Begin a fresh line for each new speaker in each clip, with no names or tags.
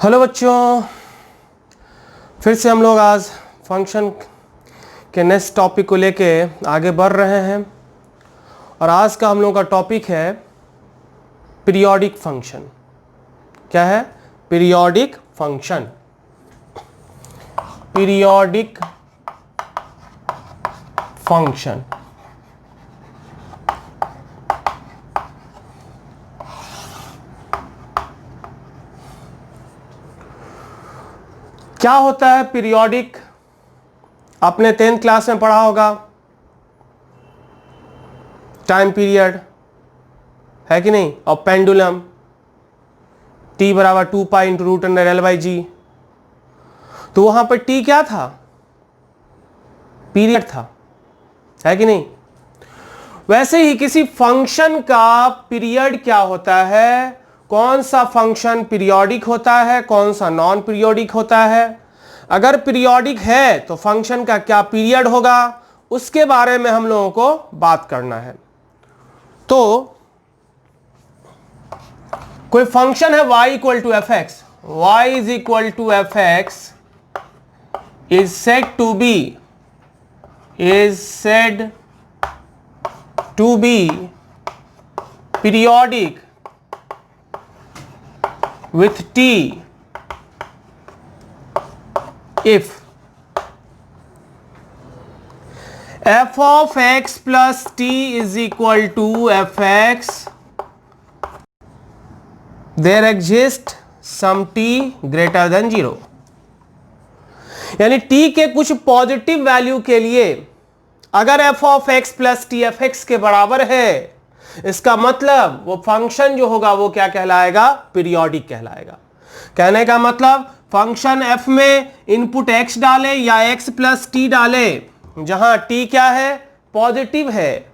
Hello बच्चों, फिर से हम लोग आज फंक्शन के नेक्स्ट टॉपिक को लेके आगे बढ़ रहे हैं और आज का हम लोग का टॉपिक है पीरियोडिक फंक्शन। क्या है? Periodic function. पीरियोडिक फंक्शन क्या होता है पीरियोडिक? आपने 10th क्लास में पढ़ा होगा। टाइम पीरियड है कि नहीं? और पेंडुलम t बराबर 2 pi into root under l by g. तो वहां पर t क्या था? पीरियड था, है कि नहीं? वैसे ही किसी फंक्शन का पीरियड क्या होता है, कौन सा फंक्शन पीरियोडिक होता है, कौन सा नॉन पीरियोडिक होता है। अगर पीरियोडिक है तो फंक्शन का क्या पीरियड होगा, उसके बारे में हम लोगों को बात करना है। तो कोई फंक्शन है y equal to F x, y is equal to F x is said to be periodic with t if f of x plus t is equal to fx, there exists some t greater than 0। यानी t के कुछ positive value के लिए अगर f of x plus t f x के बराबर है, इसका मतलब वो फंक्शन जो होगा वो क्या कहलाएगा? पीरियोडिक कहलाएगा। कहने का मतलब फंक्शन f में इनपुट x डाले या x प्लस टी डाले, जहां t क्या है? पॉजिटिव है।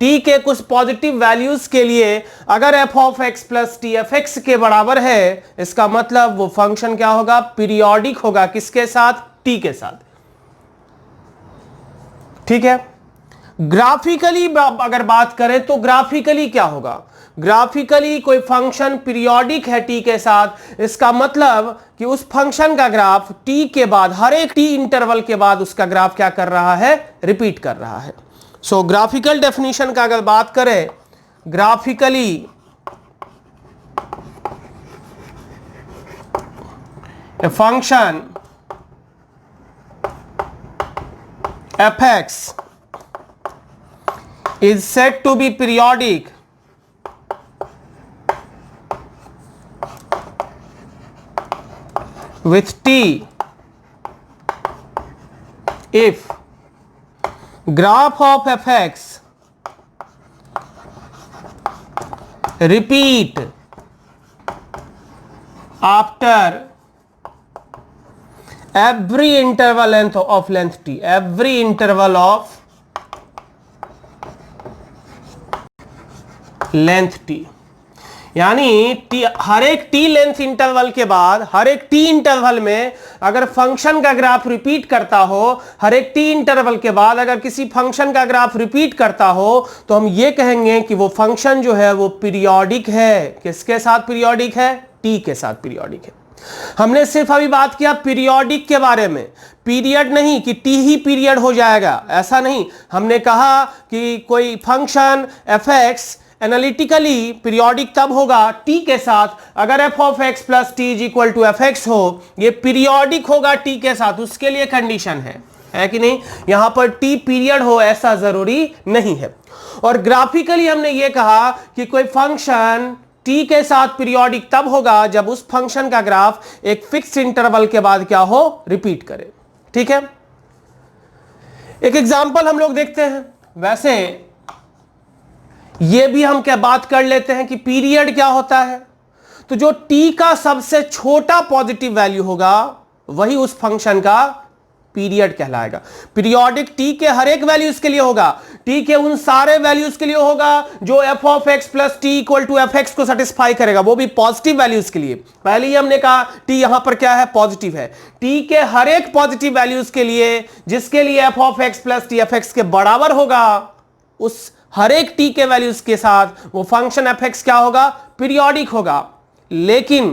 t के कुछ पॉजिटिव वैल्यूज के लिए अगर f of x plus t f x के बराबर है, इसका मतलब वो फंक्शन क्या होगा? पीरियोडिक होगा। किसके साथ? t के साथ। ठीक है। ग्राफिकली अगर बात करें तो ग्राफिकली क्या होगा? ग्राफिकली कोई फंक्शन पीरियोडिक है t के साथ, इसका मतलब कि उस फंक्शन का ग्राफ t के बाद, हर एक t इंटरवल के बाद उसका ग्राफ क्या कर रहा है? रिपीट कर रहा है। सो ग्राफिकल डेफिनेशन का अगर बात करें, graphically a function fx is said to be periodic with t if graph of fx repeat after every interval of length t, every interval of length t। यानी t, हर एक t length interval के बाद, हर एक t interval में अगर function का graph repeat करता हो, हर एक t इंटरवल के बाद अगर किसी फंक्शन का ग्राफ रिपीट करता हो, तो हम ये कहेंगे कि वो फंक्शन जो है वो पीरियोडिक है। किसके साथ पीरियोडिक है? t के साथ पीरियोडिक है। हमने सिर्फ अभी बात किया पीरियोडिक के बारे में, पीरियड नहीं कि t ही पीरियड हो जाएगा, ऐसा नहीं। हमने कहा कि कोई फंक्शन fx एनालिटिकली पीरियोडिक तब होगा t के साथ अगर f of x plus T is equal to F x हो। ये पीरियोडिक होगा t के साथ, उसके लिए कंडीशन है कि नहीं? यहां पर t पीरियड हो ऐसा जरूरी नहीं है। और ग्राफिकली हमने ये कहा कि कोई फंक्शन t के साथ पीरियोडिक तब होगा जब उस फंक्शन का ग्राफ एक फिक्स इंटरवल के बाद क्या हो? रिपीट करे। ठीक है। एक एग्जांपल हम लोग देखते हैं। वैसे ये भी हम क्या बात कर लेते हैं कि पीरियड क्या होता है। तो जो t का सबसे छोटा पॉजिटिव वैल्यू होगा वही उस फंक्शन का पीरियड कहलाएगा। पीरियोडिक t के हर एक वैल्यूज के लिए होगा, t के उन सारे वैल्यूज के लिए होगा जो f of x plus T equal to F x को सेटिस्फाई करेगा, वो भी पॉजिटिव वैल्यूज के लिए। पहले ही हमने कहा t यहां पर क्या है? पॉजिटिव है। t के हर एक पॉजिटिव वैल्यूज के लिए जिसके लिए f of x plus t f x के बराबर होगा, उस हर एक t के वैल्यूज के साथ वो फंक्शन f(x) क्या होगा? पीरियोडिक होगा। लेकिन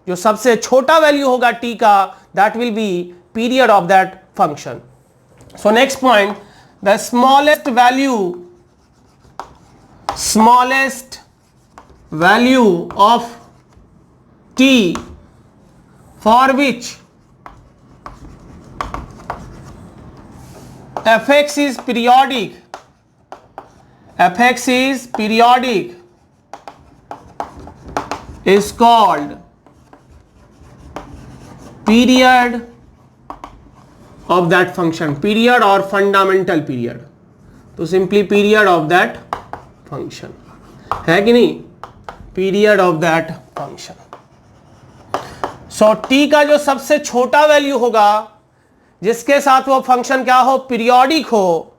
जो सबसे छोटा वैल्यू होगा t का, that will be period of that function. So next point, the smallest value of t for which fx is periodic is called period of that function, period or fundamental period. तो simply period of that function है कि नहीं, period of that function. So t का जो सबसे छोटा value होगा जिसके साथ वो फंक्शन क्या हो, पीरियोडिक हो,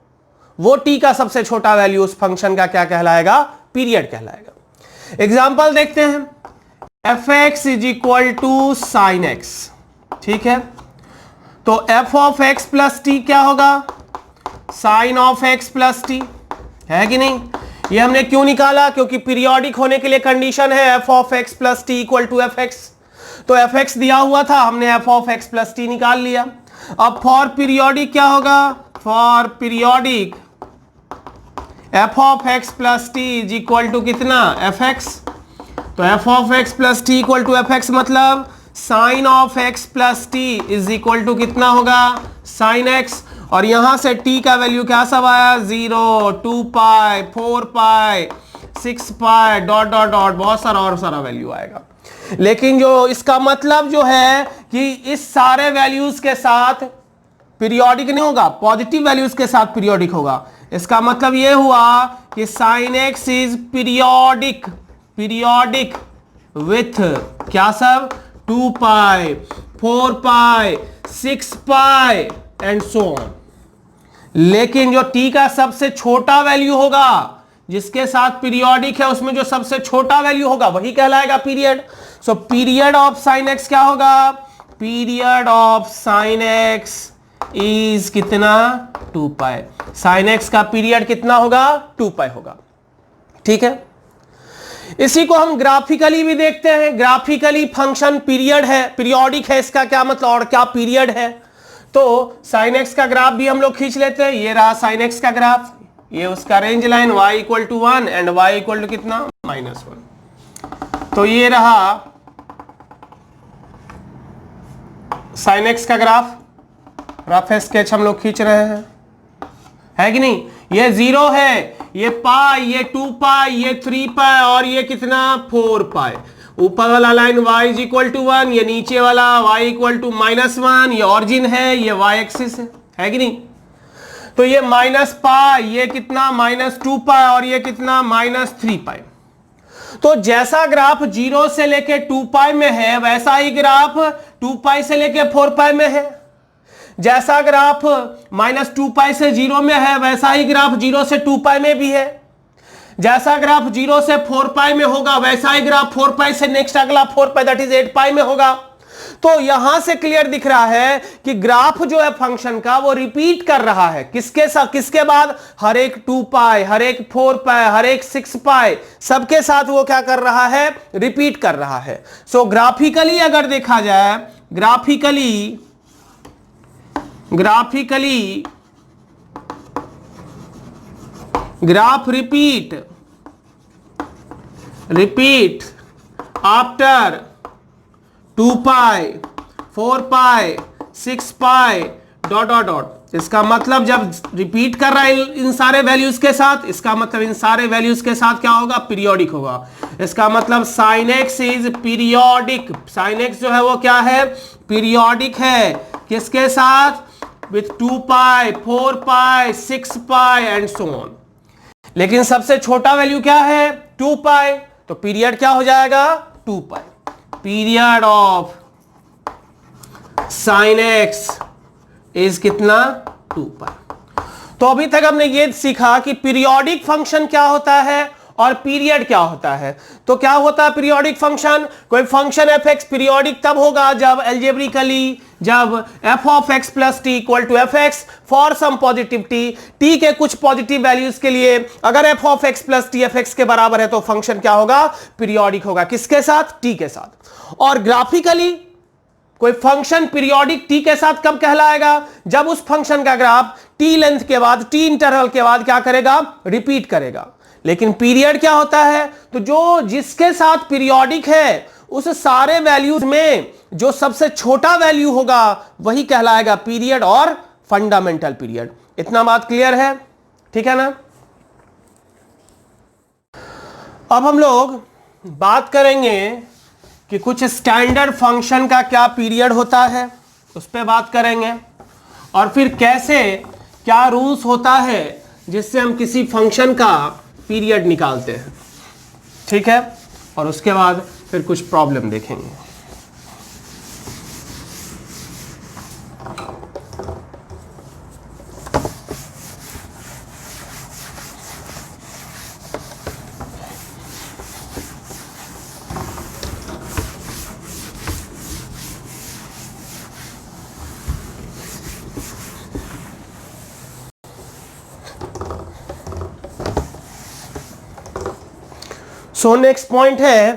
वो t का सबसे छोटा वैल्यू उस फंक्शन का क्या कहलाएगा, पीरियड कहलाएगा. एग्जाम्पल देखते हैं. fx is equal to sine x. ठीक है, तो f of x plus t क्या होगा, sine of x plus t, है कि नहीं. ये हमने क्यों निकाला, क्योंकि पीरियोडिक होने के लिए कंडीशन है f of x plus T equal to F X. तो fx दिया हुआ था, हमने f of x plus T निकाल लिया. अब फॉर पीरियोडिक क्या होगा, for periodic f of x plus T is equal to कितना, fx. तो f of x plus T equal to fx मतलब sine of x plus T is equal to कितना होगा, साइन x. और यहां से t का वैल्यू क्या सब आया, 0, 2 पाई, 4 पाई, 6 पाई, डॉट डॉट डॉट, बहुत सारा और सारा वैल्यू आएगा. लेकिन जो इसका मतलब जो है कि इस सारे वैल्यूज के साथ पीरियोडिक नहीं होगा, पॉजिटिव वैल्यूज के साथ पीरियोडिक होगा. इसका मतलब ये हुआ कि sign x is periodic with क्या सब, 2 पाई, 4 पाई, 6 पाई एंड सो ऑन. लेकिन जो t का सबसे छोटा वैल्यू होगा जिसके साथ पीरियोडिक है, उसमें जो सबसे छोटा वैल्यू होगा वही कहलाएगा period. So period of sine x क्या होगा, period of sine x is कितना, 2 पाई. साइन एक्स का पीरियड कितना होगा, 2 पाई होगा. ठीक है, इसी को हम ग्राफिकली भी देखते हैं. ग्राफिकली फंक्शन पीरियड है, पीरियोडिक है, इसका क्या मतलब और क्या पीरियड है. तो साइन एक्स का ग्राफ भी हम लोग खींच लेते हैं. ये रहा साइन एक्स का ग्राफ, ये उसका range line y equal to 1 and y equal to कितना, -1. तो ये रहा साइन एक्स का ग्राफ, रफ स्केच हम लोग खींच रहे हैं, है कि नहीं. ये 0 है, ये पाई, ये 2 पाई, ये 3 पाई और ये कितना, 4 पाई. ऊपर वाला line y is equal to 1, ये नीचे वाला y इक्वल टू -1, ये ऑरिजिन है, ये y एक्सिस है कि नहीं. तो ये माइनस पाई, ये कितना, -2 पाई और ये कितना, -3 पाई. तो जैसा ग्राफ 0 से लेके 2 पाई में है, वैसा ही ग्राफ 2 पाई से लेके 4 पाई में है. जैसा ग्राफ -2 पाई से 0 में है, वैसा ही ग्राफ 0 से 2 पाई में भी है. जैसा ग्राफ 0 से 4 पाई में होगा, वैसा ही ग्राफ 4 पाई से नेक्स्ट अगला 4 पाई दैट इज 8 पाई में होगा. तो यहां से क्लियर दिख रहा है कि ग्राफ जो है फंक्शन का वो रिपीट कर रहा है. किसके साथ, किसके बाद, हर एक 2 पाई, हर एक 4 पाई, हर एक 6 पाई, सबके साथ वो क्या कर रहा है, रिपीट कर रहा है. सो ग्राफिकली अगर देखा जाए, ग्राफिकली ग्राफ रिपीट आफ्टर 2 पाई, 4 पाई, 6 पाई, डॉट डॉट डॉट. इसका मतलब जब रिपीट कर रहा है इन सारे वैल्यूज के साथ, इसका मतलब इन सारे वैल्यूज के साथ क्या होगा, पीरियोडिक होगा. इसका मतलब sign x is periodic. Sine x जो है वो क्या है, पीरियोडिक है. किसके साथ, with 2 pi, 4 pi, 6 pi and so on. लेकिन सबसे छोटा वैल्यू क्या है, 2 पाई. तो पीरियड क्या हो जाएगा, 2 pi. Period of sine x is कितना, 2 पाई. तो अभी तक हमने ये सीखा कि पीरियोडिक फंक्शन क्या होता है और पीरियड क्या होता है. तो क्या होता है पीरियोडिक फंक्शन, कोई फंक्शन एफ एक्स पीरियोडिक तब होगा जब एल्जेब्रिकली जब f of x plus T equal to F x for some positive t के कुछ पॉजिटिव वैल्यूज के लिए अगर f of x plus t f x के बराबर है तो फंक्शन क्या होगा, पीरियोडिक होगा। किसके साथ, t के साथ। और ग्राफिकली कोई फंक्शन पीरियोडिक t के साथ कब कहलाएगा, जब उस फंक्शन का ग्राफ t लेंथ के बाद, t इंटरवल के बाद क्या करेगा, रिपीट करेगा। लेकिन पीरियड क्या होता है, तो जो जिसके साथ पीरियोडिक है उस सारे वैल्यूज में जो सबसे छोटा वैल्यू होगा वही कहलाएगा पीरियड और फंडामेंटल पीरियड। इतना बात क्लियर है, ठीक है ना। अब हम लोग बात करेंगे कि कुछ स्टैंडर्ड फंक्शन का क्या पीरियड होता है, उस पर बात करेंगे। और फिर कैसे क्या रूल्स होता है जिससे हम किसी फंक्शन का पीरियड निकालते हैं, ठीक है। और उसके बाद फिर कुछ प्रॉब्लम देखेंगे। सो नेक्स्ट पॉइंट है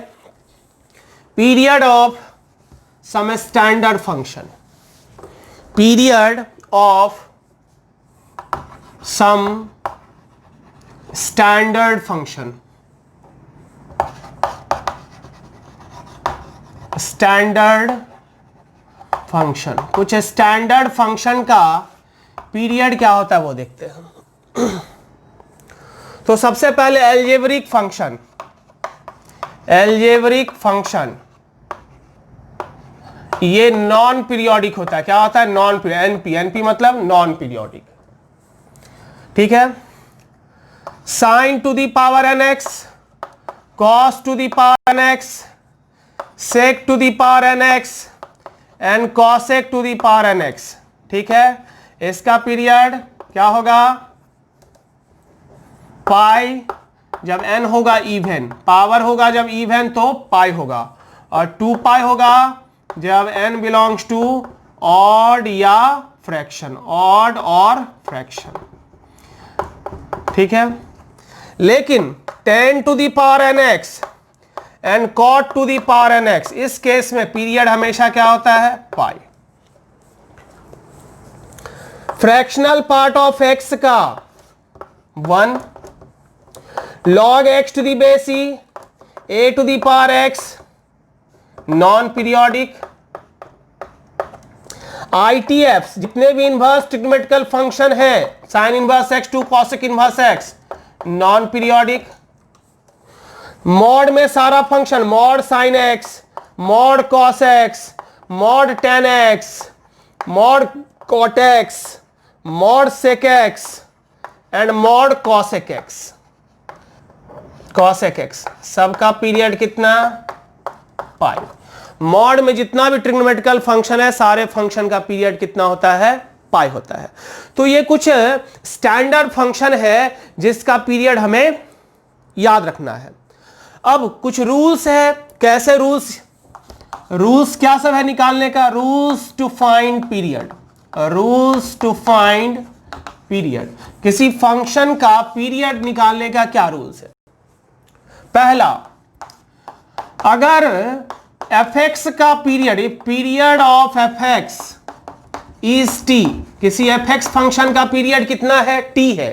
period of some standard function. Period of some standard function. Standard function, कुछ स्टैंडर्ड फंक्शन का पीरियड क्या होता है वो देखते हैं। तो सबसे पहले एल्जेब्रिक फंक्शन। एल्जेब्रिक फंक्शन ये नॉन पीरियोडिक होता है। क्या होता है, नॉन पीरियोडिक। एनपी, एनपी मतलब नॉन पीरियोडिक, ठीक है। Sine to the power n x, cos to the power n x, sec to the power n x and cosec to the power n x, ठीक है। इसका period क्या होगा, पाई जब n होगा इवन, पावर होगा जब इवन तो पाई होगा, और 2 पाई होगा जब n बिलोंग्स टू ऑड या फ्रैक्शन, ऑड और फ्रैक्शन, ठीक है। लेकिन tan to the power n x and cot to the power n x, इस केस में पीरियड हमेशा क्या होता है, pi. Fractional part of x का 1, log x to the base e, a to the power x, non periodic. ITFs जितने भी inverse trigonometrical function है, sine inverse x to cosec inverse x, non periodic. Mod में सारा function, mod sine x, mod cos x, mod tan x, mod cot x, mod sec x and mod cosec x, cosec x, सबका period कितना, pi. Mod में जितना भी trigonometrical function है सारे function का पीरियड कितना होता है, पाई होता है। तो ये कुछ स्टैंडर्ड फंक्शन है जिसका पीरियड हमें याद रखना है। अब कुछ रूल्स है, कैसे रूल्स, रूल्स क्या सब है निकालने का, rules to find period, rules to find period. किसी फंक्शन का पीरियड निकालने का क्या रूल्स है। पहला, अगर fx का period, period of fx is t, किसी fx फंक्शन का पीरियड कितना है, t है।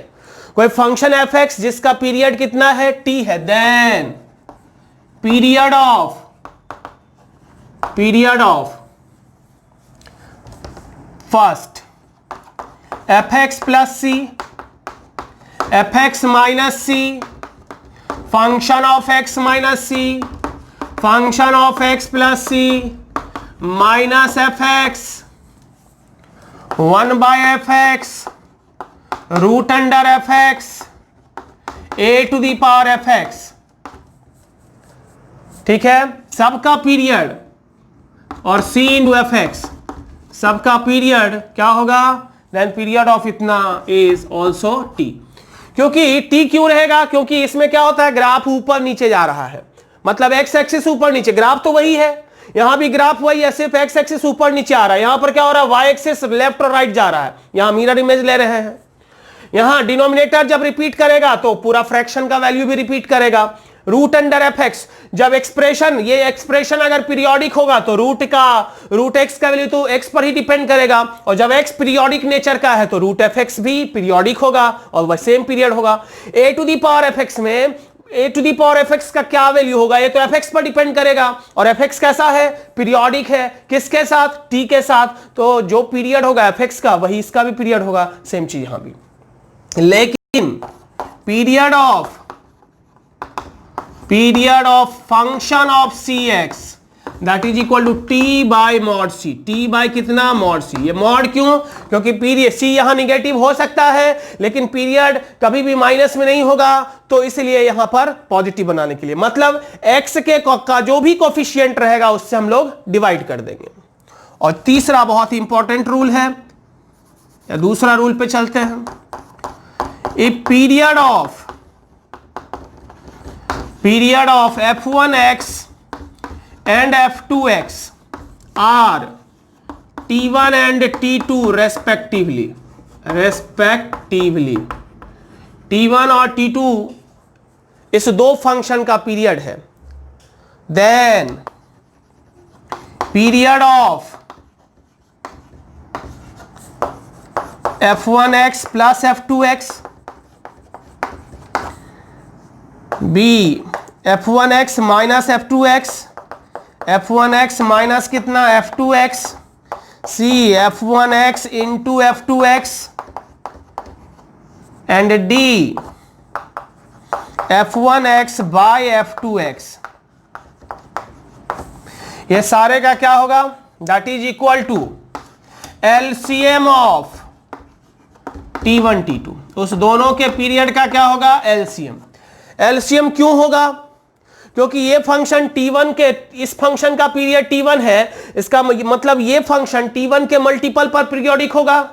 कोई फंक्शन fx जिसका पीरियड कितना है, t है, then period of first fx plus c, fx minus c, function of x minus c, function of x plus c minus fx 1 by fx root under fx a to the power fx, ठीक है। सबका period और c into fx, सबका period क्या होगा, then period of इतना is also t। क्योंकि t क्यों रहेगा, क्योंकि इसमें क्या होता है, ग्राफ ऊपर नीचे जा रहा है, मतलब x एक्सिस ऊपर नीचे, ग्राफ तो वही है यहां भी ग्राफ वही है, सिर्फ एक्स एक्सिस ऊपर नीचे आ रहा है। यहां पर क्या हो रहा है, वाई एक्सिस लेफ्ट और राइट जा रहा है। यहां मिरर इमेज ले रहे हैं। यहां डिनोमिनेटर जब रिपीट करेगा तो पूरा फ्रैक्शन का वैल्यू भी रिपीट करेगा। रूट अंडर एफ एक्स, जब एक्सप्रेशन, ये एक्सप्रेशन अगर पीरियोडिक होगा तो रूट एक्स का वैल्यू तो एक्स पर ही डिपेंड करेगा, और जब एक्स पीरियोडिक नेचर का है तो रूट एफ एक्स भी पीरियोडिक होगा और वह सेम पीरियड होगा। E to the power f x में e to the power f x का क्या वैल्यू होगा, ये तो एफ एक्स पर डिपेंड करेगा, और एफ एक्स कैसा है, पीरियोडिक है। किसके साथ, टी के साथ। तो जो पीरियड होगा एफ एक्स का वही इसका भी पीरियड होगा, सेम चीज यहां भी। लेकिन period of function of c x that is equal to t by mod c. T by कितना, मॉड सी। ये मॉड क्यों, क्योंकि पीरियड सी यहां निगेटिव हो सकता है लेकिन पीरियड कभी भी माइनस में नहीं होगा, तो इसलिए यहां पर पॉजिटिव बनाने के लिए, मतलब एक्स के का जो भी कोफिशिएंट रहेगा उससे हम लोग डिवाइड कर देंगे। और तीसरा बहुत ही इंपॉर्टेंट रूल है, या दूसरा रूल पे चलते हैं। If period of f1x and f2x are t1 and t2 respectively, t1 और t2 इस दो फंक्शन का पीरियड है, then period of f1x plus f2x B f1x minus f2x, f1x minus कितना, f2x, C f1x into f2x, and D f1x by f2x। ये सारे का क्या होगा, that is equal to LCM of T1 T2। उस दोनों के पीरियड का क्या होगा, LCM। एलसीएम क्यों होगा, क्योंकि ये फंक्शन T1 के, इस फंक्शन का पीरियड T1 है, इसका मतलब ये फंक्शन T1 के मल्टीपल पर पीरियोडिक होगा,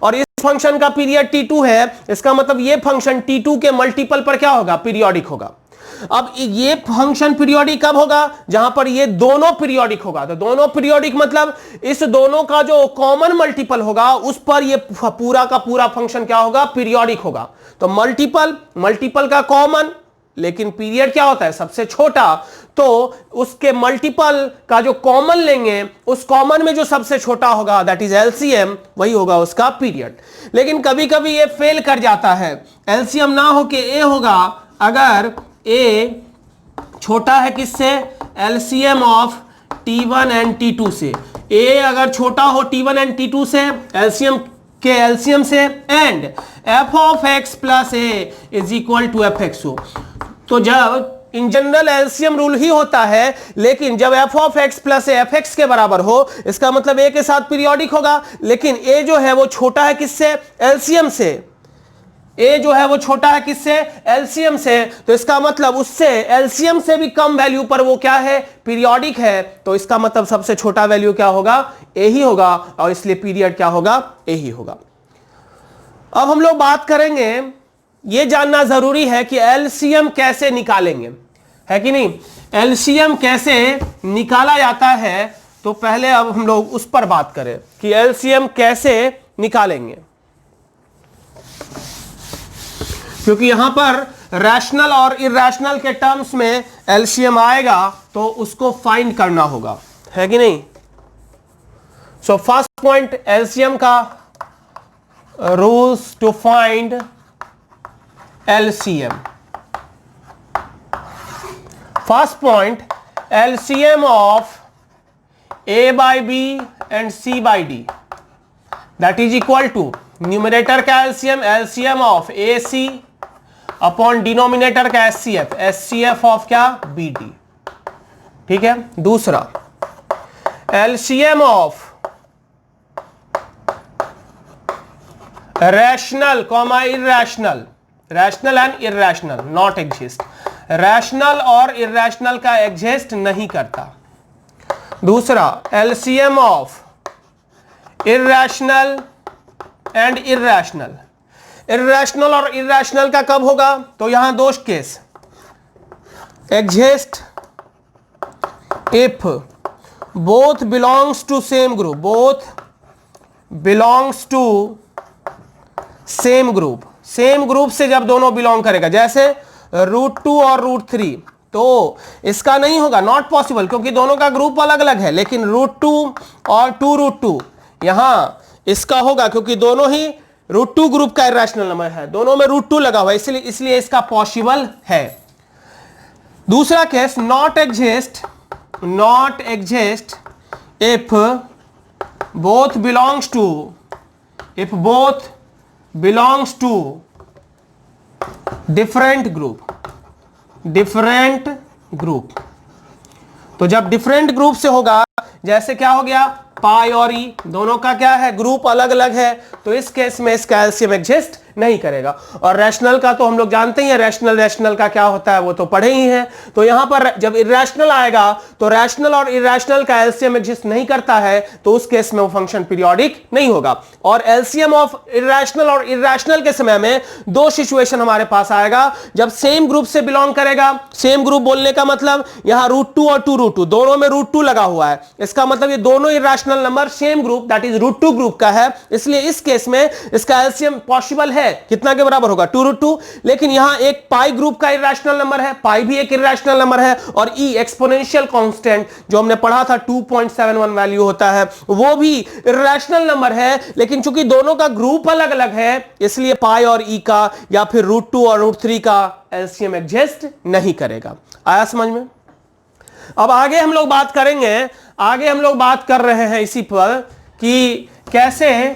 और इस फंक्शन का पीरियड T2 है, इसका मतलब ये फंक्शन T2 के मल्टीपल पर क्या होगा, पीरियोडिक होगा। अब ये फंक्शन पीरियोडिक कब होगा, जहां पर ये दोनों पीरियोडिक होगा। तो दोनों पीरियोडिक मतलब इस दोनों का जो कॉमन मल्टीपल होगा उस पर ये पूरा का पूरा फंक्शन क्या होगा, पीरियोडिक होगा। तो मल्टीपल का कॉमन, लेकिन पीरियड क्या होता है, सबसे छोटा, तो उसके मल्टीपल का जो कॉमन लेंगे, उस कॉमन में जो सबसे छोटा होगा दैट इज एलसीएम, वही होगा उसका पीरियड। लेकिन कभी कभी ये फेल कर जाता है, एलसीएम ना हो के ए होगा, अगर ए छोटा है किससे, LCM of T1 and T2 से। ए अगर छोटा हो T1 एंड T2 से, एलसीएम के एलसीएम से, and f of x plus a is equal to F x हो। तो जब इन जनरल एलसीएम रूल ही होता है, लेकिन जब f of x plus f x के बराबर हो, इसका मतलब ए के साथ पीरियोडिक होगा, लेकिन ए जो है वो छोटा है किससे, एलसीएम से। ए जो है वो छोटा है किससे, एलसीएम से, तो इसका मतलब उससे एलसीएम से भी कम वैल्यू पर वो क्या है, पीरियोडिक है। तो इसका मतलब सबसे छोटा वैल्यू क्या होगा, ए ही होगा, और इसलिए पीरियड क्या होगा, ए ही होगा। अब हम लोग बात करेंगे, ये जानना जरूरी है कि एलसीएम कैसे निकालेंगे, है कि नहीं। एलसीएम कैसे निकाला जाता है, तो पहले अब हम लोग उस पर बात करें कि एलसीएम कैसे निकालेंगे, क्योंकि यहां पर रैशनल और इरैशनल के टर्म्स में एलसीएम आएगा तो उसको फाइंड करना होगा, है कि नहीं। सो फर्स्ट पॉइंट एलसीएम का rules to find LCM. First point, LCM of A by B and C by D, that is equal to numerator का LCM of AC upon denominator का SCF of क्या, BD। ठीक है। दूसरा, LCM of rational, irrational, rational and irrational not exist, rational और irrational का exist नहीं करता। दूसरा, LCM of irrational and irrational, irrational और इरैशनल का कब होगा, तो यहां दो case, exist if both belongs to same group, both belongs to same group, same group से जब दोनों बिलोंग करेगा, जैसे √2 और √3, तो इसका नहीं होगा, नॉट पॉसिबल, क्योंकि दोनों का ग्रुप अलग अलग है। लेकिन √2 और 2√2 यहां इसका होगा, क्योंकि दोनों ही √2 ग्रुप का इरेशनल नंबर है, दोनों में √2 लगा हुआ है, इसलिए इसका पॉसिबल है। दूसरा case, not exist if both belongs to different group. तो जब डिफरेंट ग्रुप से होगा, जैसे क्या हो गया, पाई और ई दोनों का क्या है, ग्रुप अलग अलग है, तो इस केस में इसका एलसीएम एग्जिस्ट नहीं करेगा। और रैशनल का तो हम लोग जानते ही हैं, रैशनल का क्या होता है वो तो पढ़े ही हैं। तो यहां पर जब इरेशनल आएगा तो रैशनल और इरेशनल का एलसीएम एग्जिस्ट नहीं करता है, तो उस केस में वो फंक्शन पीरियोडिक नहीं होगा। और एलसीएम ऑफ इरेशनल और इरेशनल के समय में दो सिचुएशन हमारे पास आएगा, जब सेम ग्रुप से बिलोंग करेगा। सेम ग्रुप बोलने का मतलब यहां √2 और 2√2 दोनों में √2 लगा हुआ है, इसका मतलब ये दोनों irrational number same group that is √2 group का है, इसलिए इस केस में इसका एलसीएम पॉसिबल है, कितना के बराबर होगा, 2√2। लेकिन यहां एक पाई ग्रुप का इरेशनल नंबर है, पाई भी एक इरेशनल नंबर है, और ई एक्सपोनेंशियल कांस्टेंट जो हमने पढ़ा था 2.71 वैल्यू होता है, वो भी इरेशनल नंबर है। लेकिन चूंकि दोनों का ग्रुप अलग अलग है, इसलिए पाई और ई का या फिर √2 और √3 का एलसीएम एग्जिस्ट नहीं करेगा। आया समझ में? अब आगे हम लोग बात करेंगे, आगे हम लोग बात कर रहे हैं इसी पर कि कैसे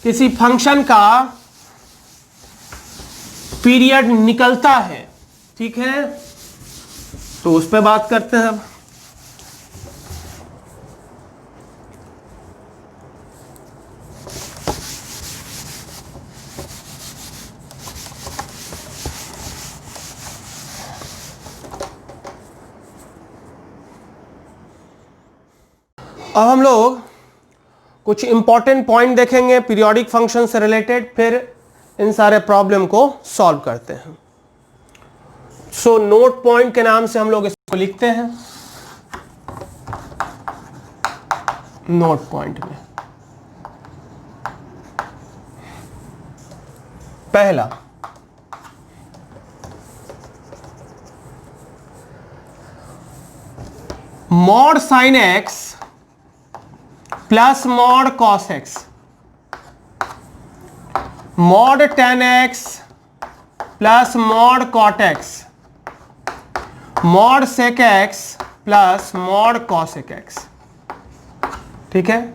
किसी फंक्शन का पीरियड निकलता है, ठीक है, तो उस पर बात करते हैं। अब हम लोग कुछ इंपॉर्टेंट पॉइंट देखेंगे पीरियोडिक फंक्शन से रिलेटेड, फिर इन सारे प्रॉब्लम को सॉल्व करते हैं। सो नोट पॉइंट के नाम से हम लोग इसको लिखते हैं। नोट पॉइंट में पहला, mod sine x plus mod cos x, mod tan x plus mod cot x, mod sec x plus mod cosec x, ठीक है।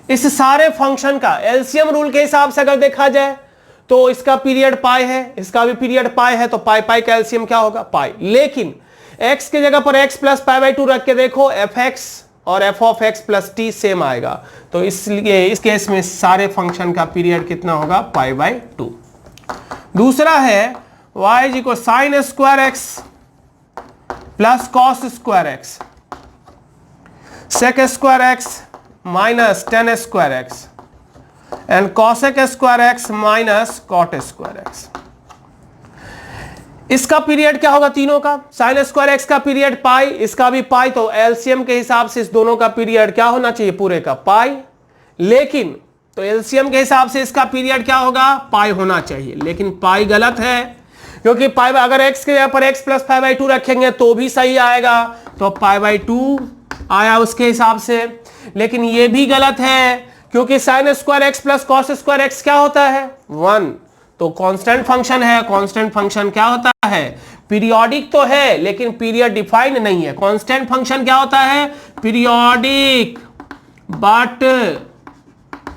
इस सारे फंक्शन का एलसीएम रूल के हिसाब से अगर देखा जाए तो इसका पीरियड पाई है, इसका भी पीरियड पाई है, तो पाई पाई का एलसीएम क्या होगा, पाई। लेकिन x की जगह पर x प्लस π/2 रख के देखो, fx और f(x प्लस t सेम आएगा, तो इसलिए इस केस में सारे फंक्शन का पीरियड कितना होगा, π/2। दूसरा है y is equal sine square x plus cos square x, sec square x minus tan square x and cosec square x minus cot square x. इसका पीरियड क्या होगा, तीनों का, साइन स्क्वायर एक्स का पीरियड पाई, इसका भी पाई, तो LCM के हिसाब से इस दोनों का पीरियड क्या होना चाहिए, पूरे का पाई। लेकिन तो एलसीएम के हिसाब से इसका पीरियड क्या होगा, पाई होना चाहिए, लेकिन पाई गलत है, क्योंकि पाई अगर एक्स के जगह पर एक्स प्लस π/2 रखेंगे तो भी सही आएगा, तो π/2 आया उसके हिसाब से। लेकिन ये भी गलत है, क्योंकि sign square x plus cos square x क्या होता है, 1, तो कांस्टेंट फंक्शन है। कांस्टेंट फंक्शन क्या होता है, पीरियोडिक तो है लेकिन पीरियड डिफाइंड नहीं है। कांस्टेंट फंक्शन क्या होता है, periodic but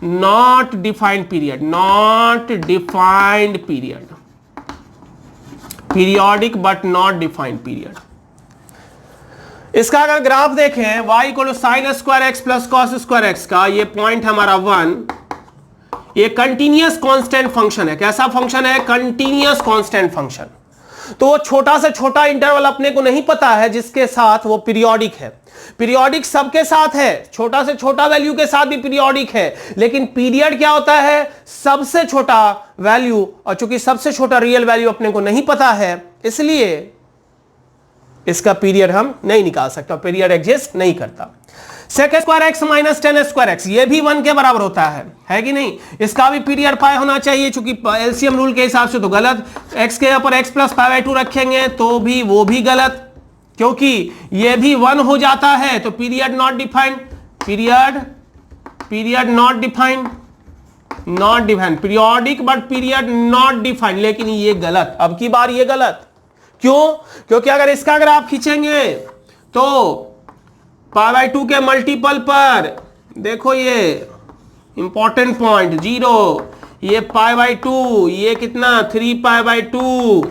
not defined period, not defined period, periodic but not defined period. इसका अगर ग्राफ देखें, y equal sine square x plus cos square x का, ये पॉइंट हमारा 1, ये कंटीन्यूअस कांस्टेंट फंक्शन है। कैसा फंक्शन है, कंटीन्यूअस कांस्टेंट फंक्शन। तो वो छोटा से छोटा इंटरवल अपने को नहीं पता है जिसके साथ वो पीरियोडिक है। पीरियोडिक सबके साथ है, छोटा से छोटा वैल्यू के साथ भी पीरियोडिक है, लेकिन पीरियड क्या होता है, सबसे छोटा वैल्यू, और चूंकि सबसे छोटा रियल वैल्यू अपने को नहीं पता है, इसका पीरियड हम नहीं निकाल सकते, पीरियड एग्जिस्ट नहीं करता। Sec square x minus 10 square x, ये भी 1 के बराबर होता है कि नहीं? इसका भी पीरियड पाई होना चाहिए, चूंकि एलसीएम रूल के हिसाब से तो गलत। एक्स के ऊपर एक्स प्लस पाई बाई 2 रखेंगे तो भी वो भी गलत, क्योंकि ये भी 1 हो जाता है, तो period not defined, period not defined, not defined, periodic but period not defined, लेकिन ये गलत, अब की बार ये गलत। क्यों? क्योंकि अगर इसका ग्राफ खींचेंगे तो पाई बाई 2 के मल्टीपल पर देखो, ये इंपॉर्टेंट पॉइंट 0, ये पाई बाई 2, ये कितना 3 पाई बाई 2,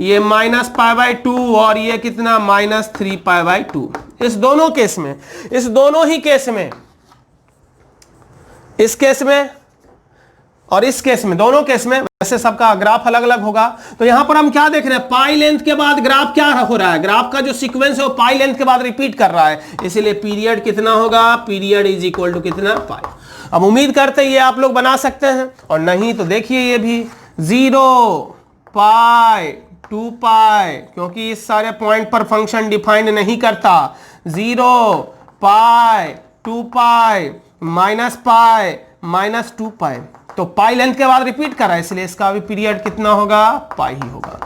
ये माइनस पाई बाई 2 और ये कितना माइनस 3 पाई बाई 2। इस दोनों केस में, इस दोनों ही केस में, इस केस में और इस केस में, दोनों केस में वैसे सबका ग्राफ अलग अलग होगा। तो यहां पर हम क्या देख रहे हैं, पाई लेंथ के बाद ग्राफ क्या हो रहा है, ग्राफ का जो सीक्वेंस है वो पाई लेंथ के बाद रिपीट कर रहा है, इसीलिए पीरियड कितना होगा, पीरियड इज इक्वल टू कितना, पाई। अब उम्मीद करते हैं ये आप लोग बना सकते हैं, और नहीं तो देखिए ये भी 0 पाई 2 पाई, क्योंकि इस सारे पॉइंट पर फंक्शन डिफाइंड नहीं करता, 0 पाई 2 पाई माइनस 2 पाई, तो पाई लेंथ के बाद रिपीट कर रहा है, इसलिए इसका भी पीरियड कितना होगा, पाई ही होगा।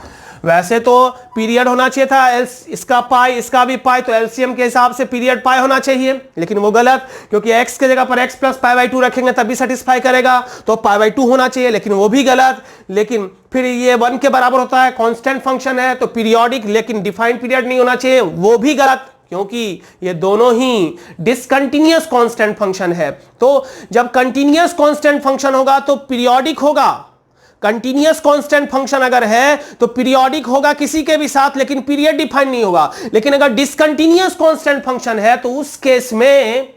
वैसे तो पीरियड होना चाहिए था इसका पाई, इसका भी पाई, तो एलसीएम के हिसाब से पीरियड पाई होना चाहिए, लेकिन वो गलत, क्योंकि एक्स के जगह पर एक्स प्लस पाई बाई 2 रखेंगे तभी सेटिस्फाई करेगा, तो पाई बाई 2 होना चाहिए, लेकिन वो भी गलत। लेकिन फिर ये 1 के बराबर होता है, कांस्टेंट फंक्शन है तो पीरियोडिक, लेकिन डिफाइंड पीरियड नहीं होना चाहिए, वो भी गलत, क्योंकि ये दोनों ही डिसकंटिन्यूअस कांस्टेंट फंक्शन है। तो जब कंटिन्यूअस कांस्टेंट फंक्शन होगा तो पीरियोडिक होगा, कंटिन्यूअस कांस्टेंट फंक्शन अगर है तो पीरियोडिक होगा किसी के भी साथ, लेकिन पीरियड डिफाइन नहीं होगा। लेकिन अगर डिसकंटिन्यूअस कांस्टेंट फंक्शन है तो उस केस में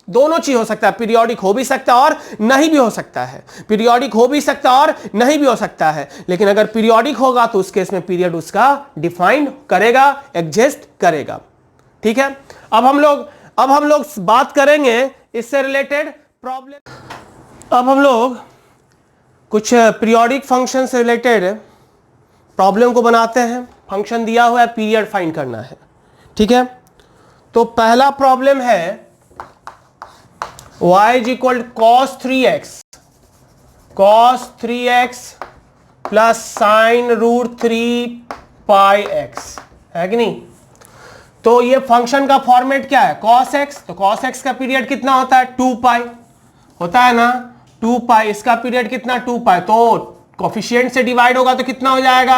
दोनों चीज हो सकता है, पीरियोडिक हो भी सकता है और नहीं भी हो सकता है, पीरियोडिक हो भी सकता है और नहीं भी हो सकता है। लेकिन अगर पीरियोडिक होगा तो उस केस में पीरियड उसका डिफाइन करेगा, एग्जिस्ट करेगा। ठीक है, अब हम लोग बात करेंगे इससे रिलेटेड प्रॉब्लम। अब हम लोग कुछ पीरियोडिक फंक्शन से रिलेटेड प्रॉब्लम को बनाते हैं। फंक्शन दिया हुआ है, पीरियड फाइंड करना है। ठीक है, तो पहला प्रॉब्लम है y is equal cos 3x plus sine root 3 pi x, है कि नहीं? तो ये फंक्शन का फॉर्मेट क्या है, cos x, तो cos x का पीरियड कितना होता है, 2 पाई होता है ना, 2 पाई, इसका पीरियड कितना 2 पाई, तो कोफिशिएंट से डिवाइड होगा तो कितना हो जाएगा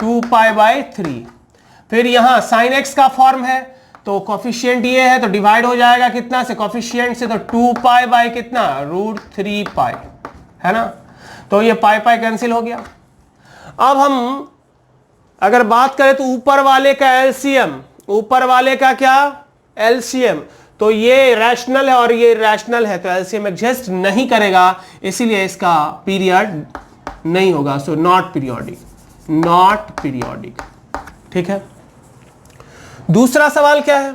2 पाई बाई 3। फिर यहां sin x का फॉर्म है, तो कोफिशिएंट ये है तो डिवाइड हो जाएगा कितना से, कोफिशिएंट से, तो 2 पाई बाई कितना रूट 3 पाई, है ना? तो ये पाई पाई कैंसिल हो गया। अब हम अगर बात करें तो ऊपर वाले का एलसीएम, ऊपर वाले का क्या एलसीएम, तो ये रैशनल है और ये रैशनल है, तो एलसीएम एग्जिस्ट नहीं करेगा, इसीलिए इसका पीरियड नहीं होगा, so not periodic, not periodic. ठीक है, दूसरा सवाल क्या है,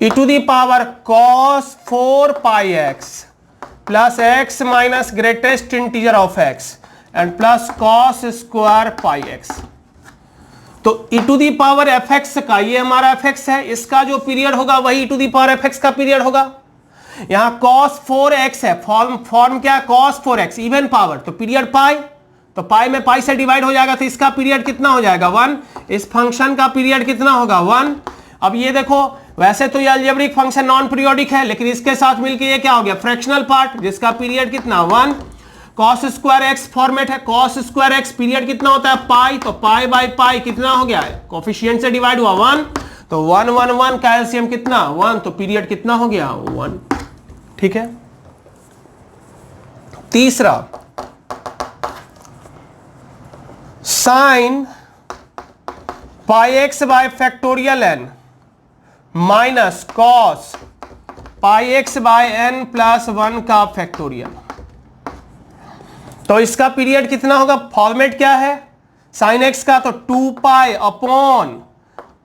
e to the power cos 4 pi x plus x minus greatest integer of x and plus cos square pi x. तो e to the power f x का, ये हमारा एफ एक्स है, इसका जो पीरियड होगा वही e to the power f x का पीरियड होगा। यहां cos 4x है, फॉर्म क्या है, cos 4x इवन पावर, तो पीरियड पाई, तो पाई में पाई से डिवाइड हो जाएगा, तो इसका पीरियड कितना हो जाएगा 1, इस फंक्शन का पीरियड कितना होगा 1। अब ये देखो, वैसे तो ये अलजेब्रिक फंक्शन नॉन पीरियोडिक है, लेकिन इसके साथ मिलकर ये क्या हो गया, फ्रैक्शनल पार्ट, जिसका पीरियड कितना 1। cos स्क्वायर एक्स फॉर्मेट है, cos स्क्वायर एक्स पीरियड कितना होता है पाई, तो पाई बाई पाई कितना हो गया है, कोफिशिएंट से डिवाइड हुआ 1, तो 1 1 1 का एलसीएम कितना 1, तो पीरियड कितना हो गया 1। ठीक है, तीसरा sine pi x by factorial n minus cos pi x by n plus 1 का फैक्टोरियल, तो इसका पीरियड कितना होगा, फॉर्मेट क्या है साइन एक्स का, तो 2 pi upon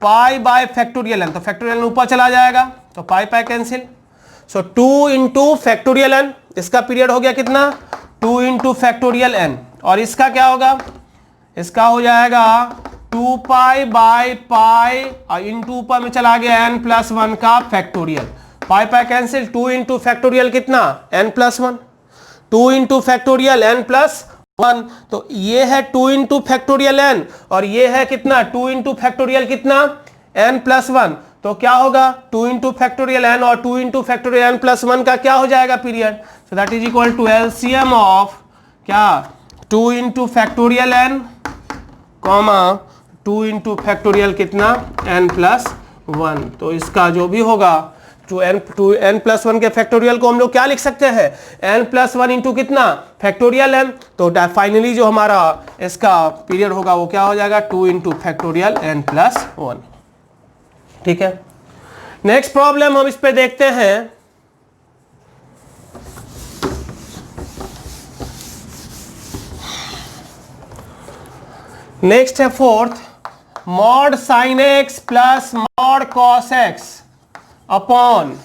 pi by factorial n, तो फैक्टोरियल ऊपर चला जाएगा, तो pi pi cancel, so 2 into factorial n, इसका पीरियड हो गया कितना 2 इंटू फैक्टोरियल एन, और इसका क्या होगा, इसका हो जाएगा 2 पाई बाय पाई इंटू ऊपर में चला गया n+1 का फैक्टोरियल, पाई पाई कैंसिल, 2 इंटू फैक्टोरियल कितना n+1, 2 इंटू फैक्टोरियल n+1, तो ये है 2 इंटू फैक्टोरियल n और ये है कितना 2 इंटू फैक्टोरियल कितना n+1, तो क्या होगा 2 इंटू फैक्टोरियल n और 2 इंटू फैक्टोरियल n+1 का क्या हो जाएगा period, so that is equal to LCM of क्या 2 into factorial n comma 2 into factorial कितना n+1, तो इसका जो भी होगा जो n+1 के फैक्टोरियल को हम लोग क्या लिख सकते हैं n+1 इंटू कितना फैक्टोरियल n, तो फाइनली जो हमारा इसका पीरियड होगा वो क्या हो जाएगा 2 इंटू फैक्टोरियल n+1। ठीक है, नेक्स्ट प्रॉब्लम हम इस पे देखते हैं। नेक्स्ट है fourth, mod sine x plus mod cos x upon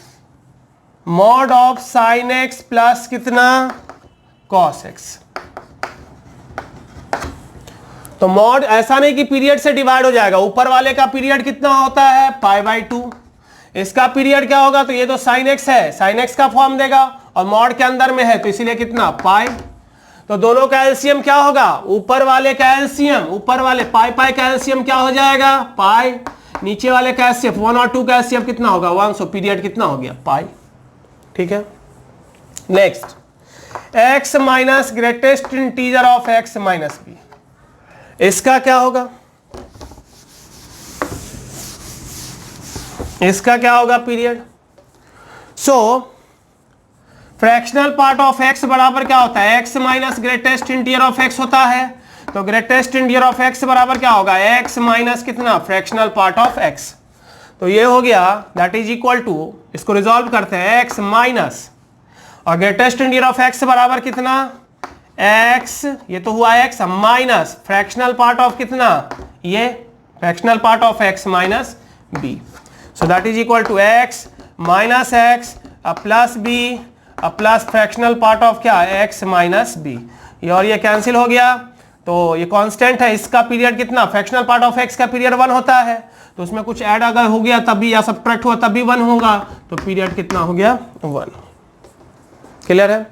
mod of sine x plus कितना कॉस एक्स। तो मॉड ऐसा नहीं कि पीरियड से डिवाइड हो जाएगा, ऊपर वाले का पीरियड कितना होता है π/2, इसका पीरियड क्या होगा, तो ये तो साइन एक्स है, साइन एक्स का फॉर्म देगा और मॉड के अंदर में है तो इसीलिए कितना पाई, तो दोनों का एलसीएम क्या होगा, ऊपर वाले का एलसीएम, ऊपर वाले पाई पाई का एलसीएम क्या हो जाएगा पाई, नीचे वाले का एलसीएम 1 और 2 का एलसीएम कितना होगा 1, सो पीरियड कितना हो गया पाई। ठीक है, next x minus greatest integer of x minus b, इसका क्या होगा, इसका क्या होगा period, so fractional part of x बराबर क्या होता है x minus greatest integer of x होता है, तो ग्रेटेस्ट इंटीजर ऑफ x बराबर क्या होगा x माइनस कितना फ्रैक्शनल पार्ट ऑफ x, तो ये हो गया दैट इज इक्वल टू, इसको रिजॉल्व करते हैं x माइनस और ग्रेटेस्ट इंटीजर ऑफ x बराबर कितना x, ये तो हुआ x minus fractional part of कितना, ये fractional part of x minus b, so that is equal to x minus x plus b plus fractional part of क्या x minus b, ये और ये कैंसिल हो गया, तो ये कांस्टेंट है, इसका पीरियड कितना फ्रैक्शनल पार्ट ऑफ x का पीरियड 1 होता है, तो उसमें कुछ ऐड अगर हो गया तभी या सब्ट्रैक्ट हुआ तभी 1 होगा, तो पीरियड कितना हो गया 1। क्लियर है,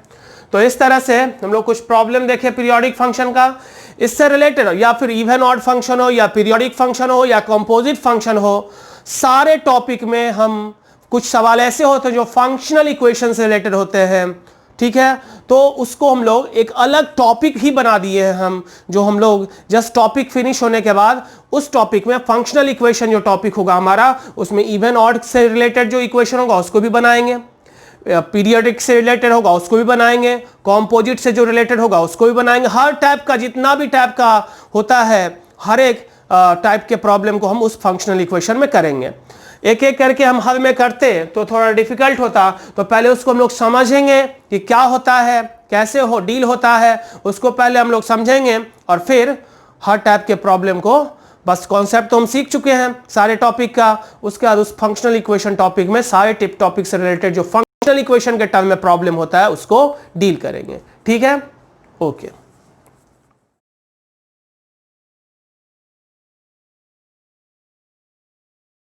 तो इस तरह से हम लोग कुछ प्रॉब्लम देखे पीरियोडिक फंक्शन का, इससे रिलेटेड या फिर इवन ऑड फंक्शन हो या पीरियोडिक फंक्शन हो या कंपोजिट फंक्शन हो, सारे टॉपिक में हम कुछ सवाल ऐसे होते हैं जो फंक्शनल इक्वेशन से रिलेटेड होते हैं। ठीक है, तो उसको हम लोग एक अलग टॉपिक ही बना दिए हैं हम, जो हम लोग जस्ट टॉपिक फिनिश होने के बाद उस टॉपिक में फंक्शनल इक्वेशन जो टॉपिक होगा हमारा, उसमें इवन ऑड से रिलेटेड जो इक्वेशन होगा उसको भी बनाएंगे, पीरियोडिक से रिलेटेड होगा उसको भी बनाएंगे, कॉम्पोजिट से जो रिलेटेड होगा उसको भी बनाएंगे, हर टाइप का जितना भी टाइप का होता है हर एक टाइप के प्रॉब्लम को हम उस फंक्शनल इक्वेशन में करेंगे। एक एक करके हम हल में करते तो थोड़ा डिफिकल्ट होता, तो पहले उसको हम लोग समझेंगे कि क्या होता है, कैसे हो डील होता है, उसको पहले हम लोग समझेंगे और फिर हर टाइप के प्रॉब्लम को, बस कॉन्सेप्ट तो हम सीख चुके हैं सारे टॉपिक का, उसके बाद उस फंक्शनल इक्वेशन टॉपिक में सारे टिप टॉपिक से रिलेटेड जो फंक्शनल इक्वेशन के टर्म में प्रॉब्लम होता है उसको डील करेंगे। ठीक है, ओके।